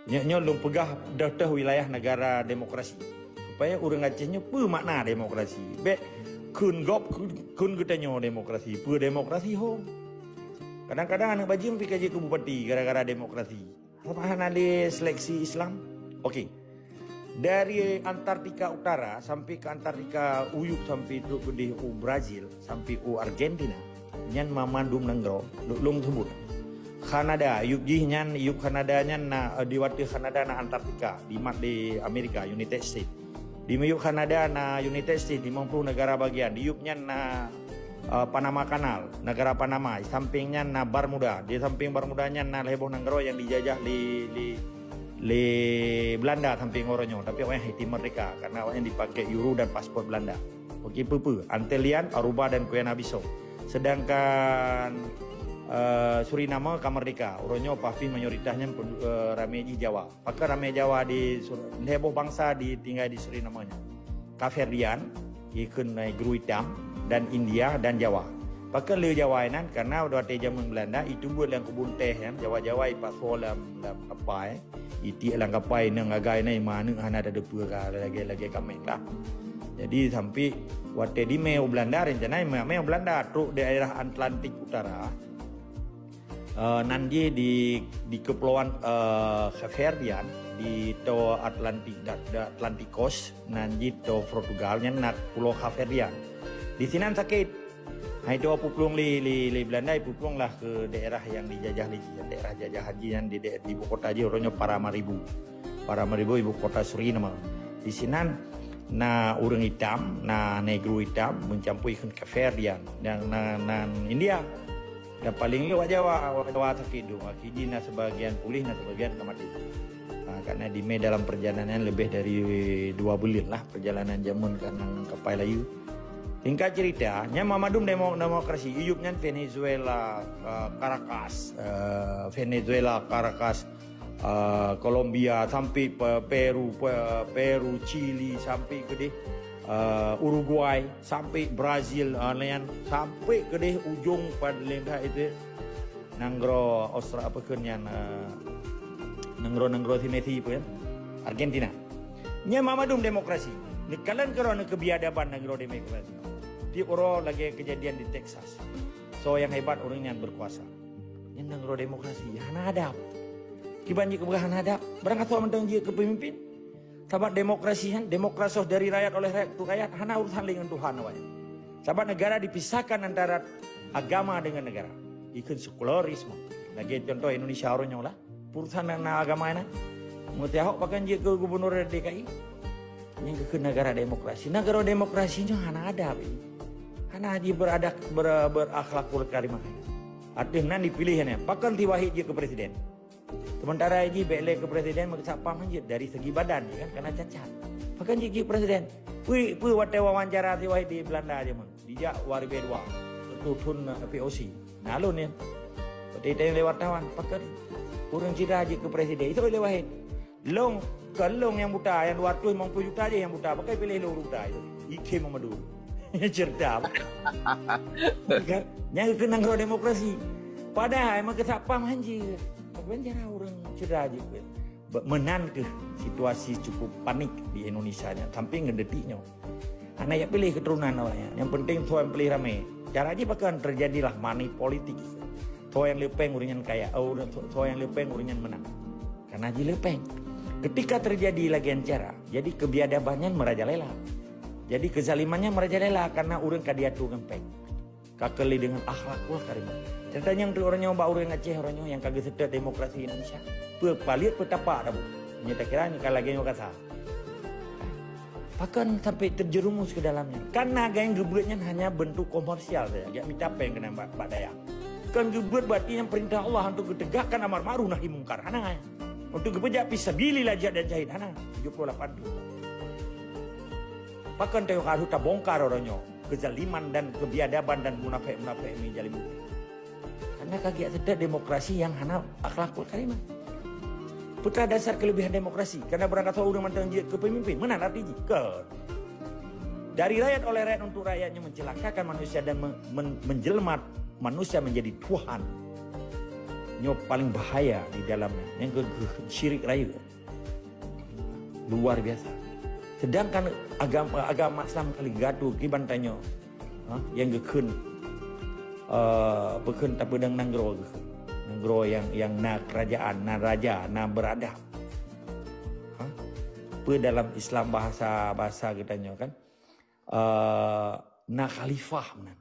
Nyolong pegah dah wilayah negara demokrasi. Supaya orang Acehnya apa makna demokrasi. Baik kun katanya demokrasi. Apa demokrasi ho. Kadang-kadang anak bajing pergi kerja ke bupati gara-gara demokrasi. Apa ada seleksi Islam? Okey. Dari Antartika Utara sampai ke Antartika Uyuk sampai itu ke Brazil sampai ke Argentina. Nyan mamandum nenggro lung sebut. Kanada, yuk Kanada nyan na diwati Kanada na Antartika di Amerika United States. Di yuk Kanada na United States 50 negara bagian. Di yuk nyan na Panama Kanal, negara Panama. Sampingnya na Bermuda. Di samping Bermudanya na leboh nenggro yang dijajah di Belanda samping orangnya. Tapi orang Haiti merdeka karena orang yang dipakai euro dan paspor Belanda. Okey, Antillian, Aruba dan Guyana-Bissau. Sedangkan Suriname kamerdeka. Orangnya pasti mayoritasnya ramai di Jawa. Maka ramai Jawa di heboh bangsa tinggal di Suriname nya. Kaverdian, ikut Guru Hitam dan India dan Jawa. Maka le Jawa ini karena udah zaman Belanda itu buat yang kebun teh kan Jawa-Jawa ipas lam apa iti lang kapai nang agai nai mana hana ada dua lagi kami lah. Jadi sampai waktu di Meo Belanda rencana Meo Belanda tu daerah Atlantik Utara. Nanti di kepulauan Caverdian di to Atlantikos nanti to Portugalnya nak pulau Caverdian di sini sakit. Hai itu pupulung li Belanda pupulung lah ke daerah yang dijajah daerah jajah haji yang di ibu kota aja orangnya Paramaribo ibu kota Suriname. Di sini na orang hitam na negro hitam mencampur ikan Caverdian dan India. Dan paling lewat Jawa sakit dong. Akhirnya sebagian pulih, sebagian mati. Karena di dalam perjalanan lebih dari 2 bulan lah perjalanan jamun karena kapal layu. Singkat cerita, Mamadum demokrasi. Iyupnya Venezuela, Caracas, Colombia sampai Peru, Chili sampai ke Uruguay sampai Brazil sampai ke ujung pada lembah itu nanggro Australia apa kenyan nanggro Timeti pun Argentina nya mamadum demokrasi nikalan kerana kebiadaban nanggro demokrasi di orang lagi kejadian di Texas so yang hebat orang yang berkuasa yang nanggro demokrasi hana hadap kibanji kebegahan hadap berangkat soal mentang dia kepemimpin. Sahabat demokrasi dari rakyat oleh rakyat untuk rakyat hana urusan dengan Tuhan awalnya. Sahabat negara dipisahkan antara agama dengan negara. Ikut sekularisme. Lagi contoh Indonesia orangnya lah. Urusan dengan agama ini. Mengerti ahok pakai dia ke gubernur DKI. Yang ke negara demokrasi. Negara demokrasinya hana ada. Hana dia berakhlakul karimah. Artinya dipilihnya. Pakai diwahid dia ke presiden. Sementara ini balik ke presiden mengesap manjit dari segi badan kan karena cacat. Bahkan jadi presiden, pu waktu wawancara di Belanda aja mang, dijak warga dua, tutun POC, nalu nih, waktu itu lewat wartawan, pakai kurang cita aja ke presiden itu lewat long yang buta yang 250 juta aja yang buta, pakai pilih lo buta itu, Ike Mamadou, cerdas, yang kenang demokrasi, padahal emang kesapa manjit. Sebenarnya orang cerdas juga menan ke situasi cukup panik di Indonesia nya sampai ngedetiknya anak yang pilih keturunan awalnya yang penting so yang pilih ramai caranya bahkan terjadilah money politik so yang lepeng uringan kaya so yang lepeng uringan menang karena di lepeng ketika terjadi lagian cara jadi kebiadabannya merajalela jadi kezalimannya merajalela karena orang kadiatu gempeng kakeli dengan akhlakul karimah. Ceritanya yang orangnya mbak orang Aceh orangnya yang kagak sedar demokrasi Indonesia. Palit petapa dah bu. Nyata kira ni kalau lagi kata. Bahkan sampai terjerumus ke dalamnya. Karena yang gebuatnya hanya bentuk komersial saja. Dia minta apa yang kena Pak Dayak. Kan gebuat berarti yang perintah Allah untuk ditegakkan amar ma'ruf nahi mungkar. Hana untuk gebuat fisabilillah jihad dan jahid. Hana 78 juta. Bahkan teu harus tak bongkar orangnya. Kezaliman dan kebiadaban dan munafik-munafik ini jalim. Karena kagiat sedar demokrasi yang hana akhlakul karimah. Putra dasar kelebihan demokrasi. Karena berangkat orang mantan kepemimpin. Mana artinya? Dari rakyat oleh rakyat untuk rakyatnya mencelakakan manusia dan menjelma manusia menjadi Tuhan. Nyo paling bahaya di dalamnya. Yang syirik raya. Luar biasa. Sedangkan agama Islam kali gaduh kiban tanyo. Yang gekun bekun tak pedang nanggro yang na kerajaan, na raja, na beradab. Dalam Islam bahasa kita nyo kan na khalifah menan.